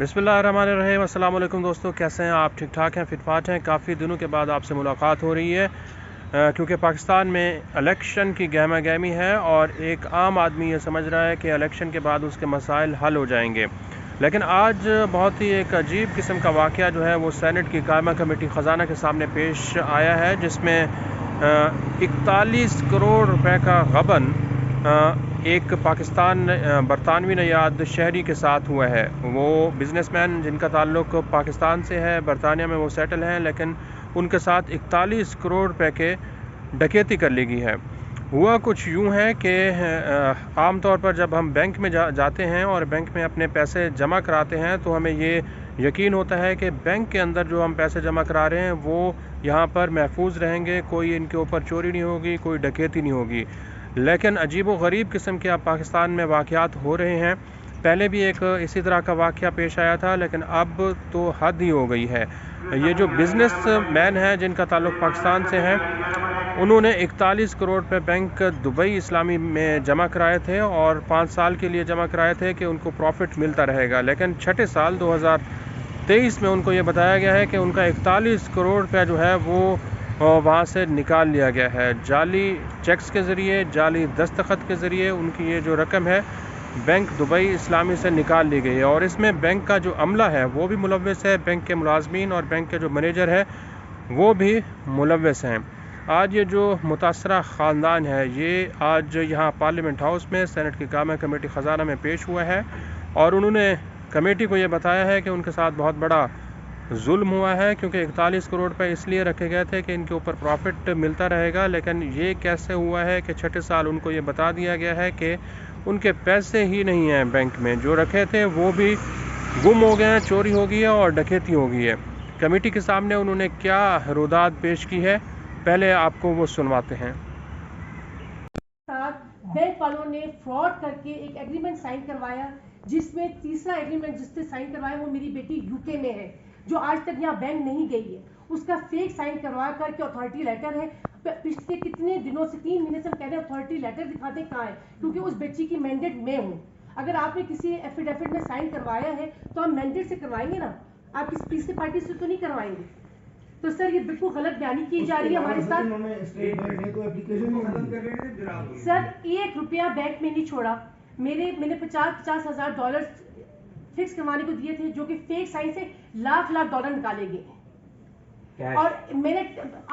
बिस्मिल्लाहिर्रहमानिर्रहीम। अस्सलाम वालेकुम दोस्तों, कैसे हैं आप? ठीक ठाक हैं, फिटफाट हैं? काफ़ी दिनों के बाद आपसे मुलाकात हो रही है क्योंकि पाकिस्तान में इलेक्शन की गहमा गहमी है और एक आम आदमी ये समझ रहा है कि इलेक्शन के बाद उसके मसाइल हल हो जाएंगे। लेकिन आज बहुत ही एक अजीब किस्म का वाक़या जो है वो सेनेट की कायमा कमेटी ख़जाना के सामने पेश आया है, जिसमें 41 करोड़ रुपए का गबन एक बरतानवी नयाद शहरी के साथ हुआ है। वो बिजनेसमैन जिनका ताल्लुक़ पाकिस्तान से है, बरतानिया में वो सेटल हैं, लेकिन उनके साथ 41 करोड़ रुपए के डकैती कर ली गई है। हुआ कुछ यूँ है कि आम तौर पर जब हम बैंक में जाते हैं और बैंक में अपने पैसे जमा कराते हैं तो हमें ये यकीन होता है कि बैंक के अंदर जो हम पैसे जमा करा रहे हैं वो यहाँ पर महफूज रहेंगे, कोई इनके ऊपर चोरी नहीं होगी, कोई डकैती नहीं होगी। लेकिन अजीब-व-गरीब किस्म के अब पाकिस्तान में वाक़यात हो रहे हैं। पहले भी एक इसी तरह का वाक़या पेश आया था, लेकिन अब तो हद ही हो गई है। ये जो बिज़नेस मैन हैं जिनका ताल्लुक़ पाकिस्तान से है, उन्होंने 41 करोड़ रुपए बैंक दुबई इस्लामी में जमा कराए थे और 5 साल के लिए जमा कराए थे कि उनको प्रॉफ़िट मिलता रहेगा। लेकिन छठे साल 2023 में उनको ये बताया गया है कि उनका 41 करोड़ रुपया जो है वो वहाँ से निकाल लिया गया है। जाली चेक्स के ज़रिए, जाली दस्तखत के ज़रिए उनकी ये जो रकम है बैंक दुबई इस्लामी से निकाल ली गई है और इसमें बैंक का जो अमला है वो भी मुलव्वस है, बैंक के मुलाजमीन और बैंक के जो मैनेजर है वो भी मुलव्वस हैं। आज ये जो मुतासरा ख़ानदान है ये आज यहाँ पार्लियामेंट हाउस में सेनेट की कायमा कमेटी ख़जाना में पेश हुआ है और उन्होंने कमेटी को ये बताया है कि उनके साथ बहुत बड़ा जुल्म हुआ है, क्योंकि 41 करोड़ रुपए इसलिए रखे गए थे कि इनके ऊपर प्रॉफिट मिलता रहेगा। लेकिन ये कैसे हुआ है कि छठे साल उनको ये बता दिया गया है कि उनके पैसे ही नहीं हैं बैंक में, जो रखे थे वो भी गुम हो गए हैं, चोरी हो गई है और डकैती हो गई है। कमेटी के सामने उन्होंने क्या रोदाद पेश की है, पहले आपको वो सुनवाते हैं। बैंक वालों ने फ्रॉड करके एक एग्रीमेंट साइन करवाया, जिसमें तीसरा एग्रीमेंट जिसने साइन करवाया वो मेरी बेटी यूके में है, जो आज तक यहाँ बैंक नहीं गई है। उसका फेक साइन करवा करके अथॉरिटी लेटर है। पिछले कितने दिनों से 3 महीने से हम कह रहे हैं अथॉरिटी लेटर दिखाते कहाँ है, क्योंकि उस बच्ची की मैंडेट मैं हूँ। अगर आपने किसी एफिडेविट में साइन करवाया है तो हम मैंडेट से करवाएंगे ना, आप किसी तीसरी पार्टी से तो नहीं करवाएंगे। तो सर ये बिल्कुल गलत बयानी की जा रही है हमारे साथ। सर 1 रुपया बैंक में नहीं छोड़ा। मैंने 50 हजार डॉलर फिक्स करवाने को दिए थे, जो कि फेक साइन से लाख डॉलर निकाले गए और मैंने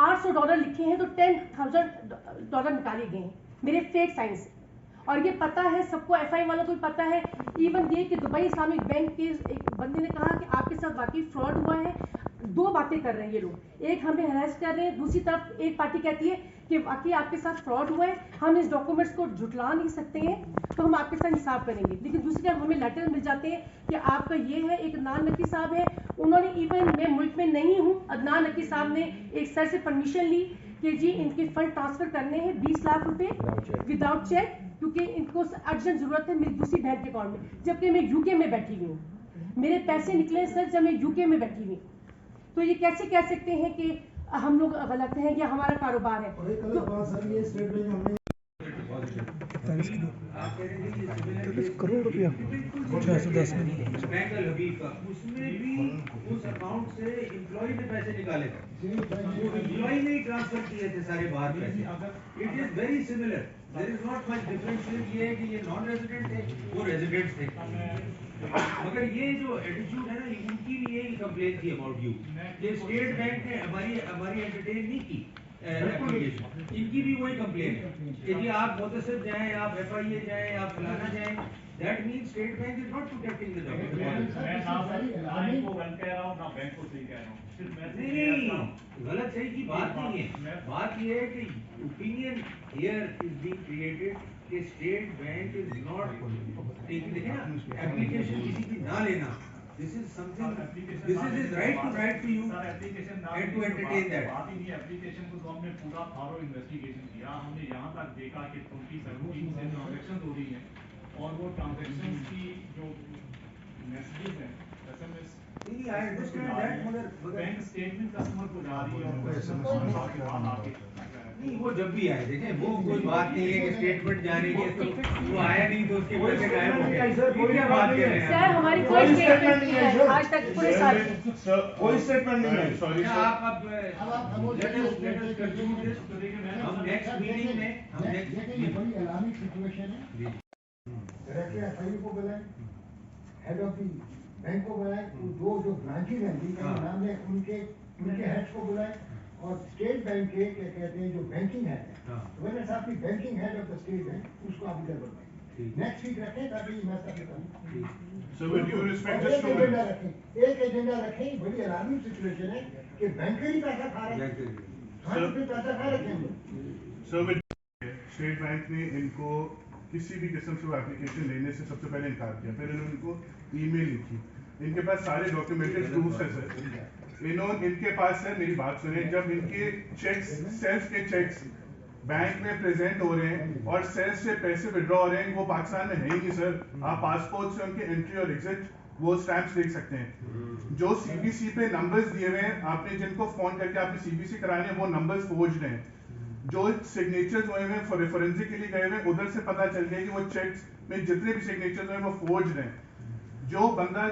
$800 लिखे हैं तो $10,000 निकाले गए हैं मेरे फेक साइन से। और ये पता है सबको, एफआई वालों को भी पता है। इवन ये कि दुबई इस्लामिक बैंक के एक बंदे ने कहा कि आपके साथ वाकई फ्रॉड हुआ है। 2 बातें कर रहे हैं ये लोग, एक हमें हरास कर रहे हैं, दूसरी तरफ एक पार्टी कहती है कि वाकई आपके साथ फ्रॉड हुआ है, हम इस डॉक्यूमेंट्स को झुटला नहीं सकते हैं तो हम आपके साथ हिसाब करेंगे। लेकिन दूसरी तरफ हमें लेटर मिल जाते हैं कि आपका ये है। एक अदनान नकी साहब है, उन्होंने, इवन मैं मुल्क में नहीं हूँ, अदनान नकी साहब ने एक सर से परमिशन ली कि जी इनके फंड ट्रांसफर करने हैं 20 लाख रुपए विदाउट चेक, क्योंकि इनको अर्जेंट जरूरत है मेरी दूसरी बैंक के अकाउंट में, जबकि मैं यूके में बैठी हुई हूँ। मेरे पैसे निकले सर जब मैं यूके में बैठी हुई। तो ये कैसे कह सकते हैं कि हम लोग गलत हैं या हमारा कारोबार है? करोड़ रुपया 610 में उसमें भी उस अकाउंट से एम्प्लॉय ने पैसे निकाले थे, वो एम्प्लॉय ने ट्रांसफर किए थे सारे बाहर पैसे। It is very similar, there is not much difference. ये है कि ये नॉन रेजिडेंट थे, वो रेजिडेंट्स थे। मगर ये जो एटीट्यूड है ना, इनकी भी यही कंप्लेन थी अबाउट यू। ये स्टेट बैंक ने हमारी एंटरटेन नहीं की एप्लीकेशन, इनकी भी वही कंप्लेन है कि जी आप मुतसिब जाएं, आप एफआईए जाएं, आप फलाना जाएं। That means state Bank is not protecting the मैं ना इनको गलत कह रहा हूँ ना बैंक को सही कह रहा हूँ। सिर्फ मैं नहीं, गलत सही की बात नहीं है। बात ये है कि opinion here is being created कि State Bank is not taking, देखिए ना, एप्लीकेशन किसी की ना लेना, this is something, this is his right to you and to entertain that. बात ही नहीं एप्लीकेशन को, तो हमने पूरा थॉरो इन्वेस्टिगेशन किया। हमने यहाँ तक देखा कि 2017 से ट्रांजैक्शन हो रही हैं और वो ट्रांजैक्शन की जो मैसेजेस हैं, एसएमएस, I understand that, मगर बैंक स्टेटमेंट कस्टमर को जा रही है और कस्टमर के बाद आके नहीं, वो जब भी आए देखें, वो कोई बात नहीं है कि स्टेटमेंट जारी है तो वो आया नहीं तो उसके पैसे गायब हो गए। ये क्या बात कर रहे हैं सर हमारी कोई स्टेटमेंट नहीं है आज तक पूरे साल की। कोई स्टेटमेंट नहीं है। सॉरी अच्छा, सर, आप हम नेक्स्ट मीटिंग में डायरेक्टर एफआईयू को बुलाएं, हेड ऑफ दी बैंक को बुलाएं, जो ब्रांचेज हैं जिनका नाम है उनके हेड्स को बुलाएं, और स्टेट बैंक के क्या कहते हैं जो बैंकिंग है, वैसे साहब की banking head of the state bank उसको आप इधर बुलाएं, नेक्स्ट वीक रखें ताकि मैं सब बताऊं। सर विद ड्यू रिस्पेक्ट एक जस्ट एजेंडा रखें, एक एजेंडा रखें। बड़ी अलार्मिंग सिचुएशन है कि बैंकर ही पैसा खा रहे हैं, पैसा खा रखे हैं। सर विद स्टेट बैंक ने इनको किसी भी किस्म से वो एप्लीकेशन लेने से सबसे पहले इनकार किया, फिर इन्होंने इनको ईमेल लिखी, इनके पास सारे डॉक्यूमेंटेड प्रूफ्स है सर। इनके पास सर मेरी बात सुने, जब इनके चेक्स सेल्फ के चेक्स बैंक में प्रेजेंट हो रहे हैं और सेल्फ से पैसे विड्रॉ हो रहे हैं, वो पाकिस्तान में है ही नहीं सर। आप पासपोर्ट से उनके एंट्री और एग्जिट वो स्टैंप्स देख सकते हैं। जो सीबीसी पे नंबर्स दिए हुए हैं, आपने जिनको फोन करके आपने सीबीसी कराने हैं वो नंबर्स फोर्ज्ड हैं। जो सिग्नेचर्स हुए हैं फोरेंसिक के लिए गए हुए, उधर से पता चल गया कि वो चेक्स में जितने भी सिग्नेचर्स हुए वो फोर्ज्ड हैं। जो बंदा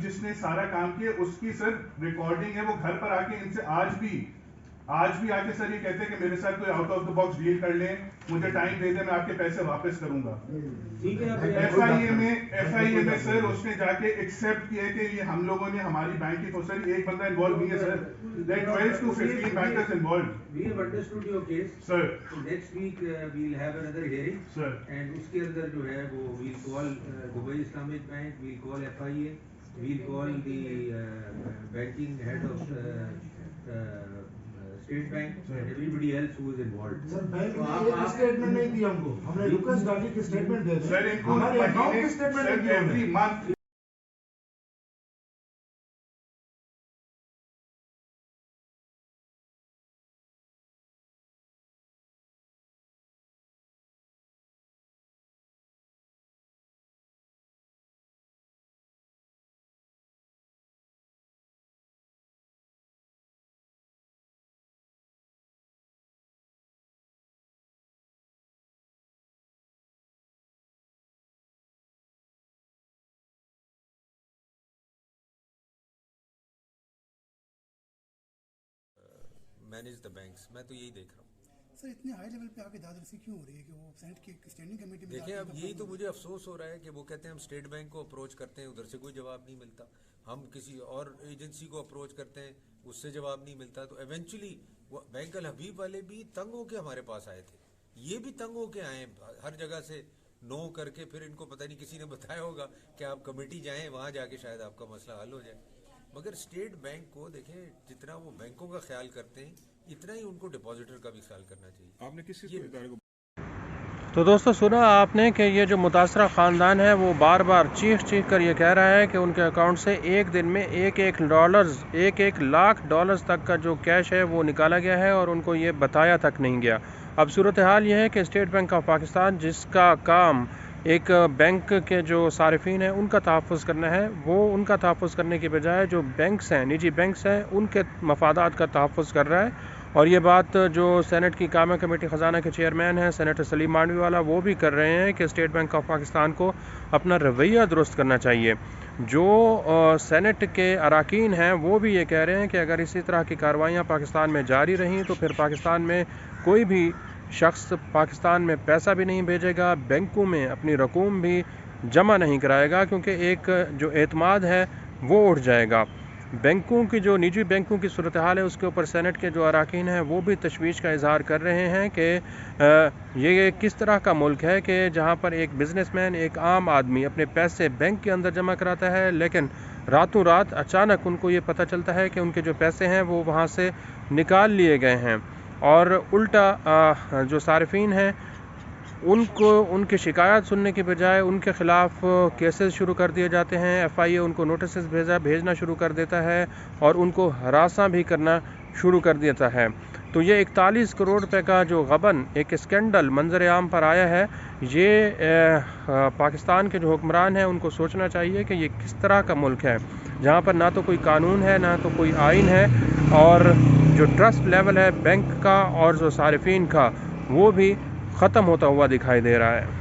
जिसने सारा काम किया उसकी सर रिकॉर्डिंग है, वो घर पर आके इनसे आज भी आके सर ये कहते हैं कि मेरे साथ कोई out of the box deal कर लें, मुझे टाइम दे दे, मैं आपके पैसे वापस करूंगा। ठीक है, एफआईए में सर उसने जाके एक्सेप्ट किया कि ये हम लोगों ने हमारी बैंक की, तो सर एक बंदा इन्वॉल्व नहीं है sir, there 12 to 15 bankers involved. We have understood your case. Sir. So next week we'll have another hearing. Sir. And उसके अंदर जो है वो we'll call Dubai Islamic Bank, we'll call FIA, we'll call the banking head of State Bank and everybody else who is involved. Sir bank ने एक statement नहीं दिया हमको, हमने रिक्वेस्ट डाली कि स्टेटमेंट दे दें। सर इनको हमारे अकाउंट की स्टेटमेंट नहीं दी एवरी हमने। Month manage the banks. मैं तो यही देख रहा हूँ सर। इतने हाई लेवल पे आके दादरसी क्यों हो रही है कि वो सेनेट की स्टैंडिंग कमेटी में देखिए, अब यही तो मुझे अफसोस हो रहा है कि वो कहते हैं हम स्टेट बैंक को अप्रोच करते हैं, उधर से कोई जवाब नहीं मिलता, हम किसी और एजेंसी को अप्रोच करते हैं, उससे जवाब नहीं मिलता, तो इवेंचुअली वो बैंक अल हबीब वाले भी तंग होके हमारे पास आए थे, ये भी तंग होके आए हर जगह से नो करके, फिर इनको पता नहीं किसी ने बताया होगा कि आप कमेटी जाएं, वहाँ जाके शायद आपका मसला हल हो जाए। मगर स्टेट बैंक को देखें, जितना वो बैंकों का ख्याल करते हैं इतना ही उनको डिपॉजिटर का भी ख्याल करना चाहिए। आपने किसी इदारे को तो दोस्तों सुना आपने कि ये जो मुतासरा ख़ानदान है वो बार बार चीख कर ये कह रहा है कि उनके अकाउंट से एक दिन में एक लाख डॉलर्स तक का जो कैश है वो निकाला गया है और उनको ये बताया तक नहीं गया। अब सूरत हाल ये है कि स्टेट बैंक ऑफ पाकिस्तान, जिसका काम एक बैंक के जो सारिफीन हैं उनका तहफ़्फ़ुज़ करना है, वो उनका तहफ़्फ़ुज़ करने के बजाय जो बैंक्स हैं, निजी बैंक्स हैं, उनके मफादात का तहफ़्फ़ुज़ कर रहा है। और ये बात जो सेनेट की कामा कमेटी ख़जाना के चेयरमैन हैं सेनेटर सलीम मांडवी वाला, वो भी कर रहे हैं कि स्टेट बैंक ऑफ पाकिस्तान को अपना रवैया दुरुस्त करना चाहिए। जो सेनेट के अराकीन हैं वो भी ये कह रहे हैं कि अगर इसी तरह की कार्रवाइयाँ पाकिस्तान में जारी रहीं तो फिर पाकिस्तान में कोई भी शख्स पाकिस्तान में पैसा भी नहीं भेजेगा, बैंकों में अपनी रकूम भी जमा नहीं कराएगा, क्योंकि एक जो एतमाद है वो उठ जाएगा। बैंकों की जो निजी बैंकों की सूरत हाल है उसके ऊपर सेनेट के जो अराकीन हैं वो भी तशवीश का इजहार कर रहे हैं कि ये किस तरह का मुल्क है कि जहाँ पर एक बिज़नेसमैन, एक आम आदमी अपने पैसे बैंक के अंदर जमा कराता है, लेकिन रातों रात अचानक उनको ये पता चलता है कि उनके जो पैसे हैं वो वहाँ से निकाल लिए गए हैं, और उल्टा जो सारिफीन हैं उनको उनकी शिकायत सुनने के बजाय उनके ख़िलाफ़ केसेस शुरू कर दिए जाते हैं। FIA उनको नोटिस भेजना शुरू कर देता है और उनको हरासा भी करना शुरू कर देता है। तो ये 41 करोड़ रुपए का जो गबन एक स्कैंडल मंजर आम पर आया है, ये पाकिस्तान के जो हुक्मरान हैं उनको सोचना चाहिए कि ये किस तरह का मुल्क है जहाँ पर ना तो कोई कानून है ना तो कोई आइन है, और जो ट्रस्ट लेवल है बैंक का और जो सारिफीन का वो भी ख़त्म होता हुआ दिखाई दे रहा है।